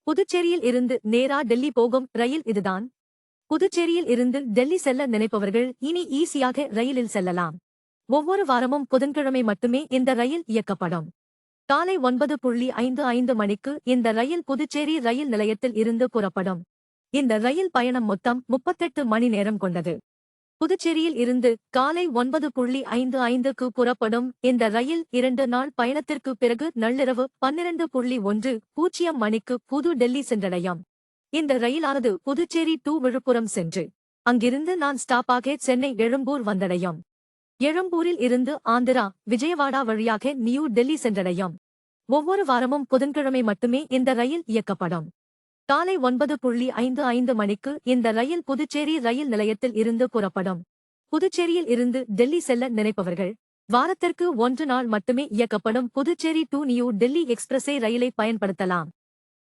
புதுச்சேரியில் இருந்து நேரா டெல்லி போகும் ரயில் இதுதான். புதுச்சேரியில் இருந்து டெல்லி செல்ல நினைப்பவர்கள் இனி ஈஸியாக ரயிலில் செல்லலாம். ஒவ்வொரு வாரமும் புதன்கிழமை மட்டுமே இந்த ரயில் இயக்கப்படும். காலை 9:55 மணிக்கு இந்த ரயில் புதுச்சேரி ரயில் நிலையத்தில் இருந்து புறப்படும். இந்த ரயில் பயணம் மொத்தம் 38 மணி நேரம் கொண்டது. புதுச்சேரியில் இருந்து காலை 9:55க்கு புறப்படும் இந்த ரயில் 2 நாள் பயணத்திற்கு பிறகு நள்ளிரவு 12:10 மணிக்கு புது டெல்லி சென்றடையும். இந்த ரயிலானது புதுச்சேரி டு விழுப்புரம் சென்று அங்கிருந்து நான் ஸ்டாப்பாக சென்னை எழும்பூர் வந்தடையும். எழும்பூரில் இருந்து ஆந்திரா விஜயவாடா வழியாக நியூ டெல்லி சென்றடையும். ஒவ்வொரு வாரமும் புதன்கிழமை மட்டுமே இந்த ரயில் இயக்கப்படும். காலை 9:55 மணிக்கு இந்த ரயில் புதுச்சேரி ரயில் நிலையத்தில் இருந்து புறப்படும். புதுச்சேரியில் இருந்து டெல்லி செல்ல நினைப்பவர்கள் வாரத்திற்கு 1 நாள் மட்டுமே இயக்கப்படும் புதுச்சேரி டு நியூ டெல்லி எக்ஸ்பிரஸே ரயிலை பயன்படுத்தலாம்.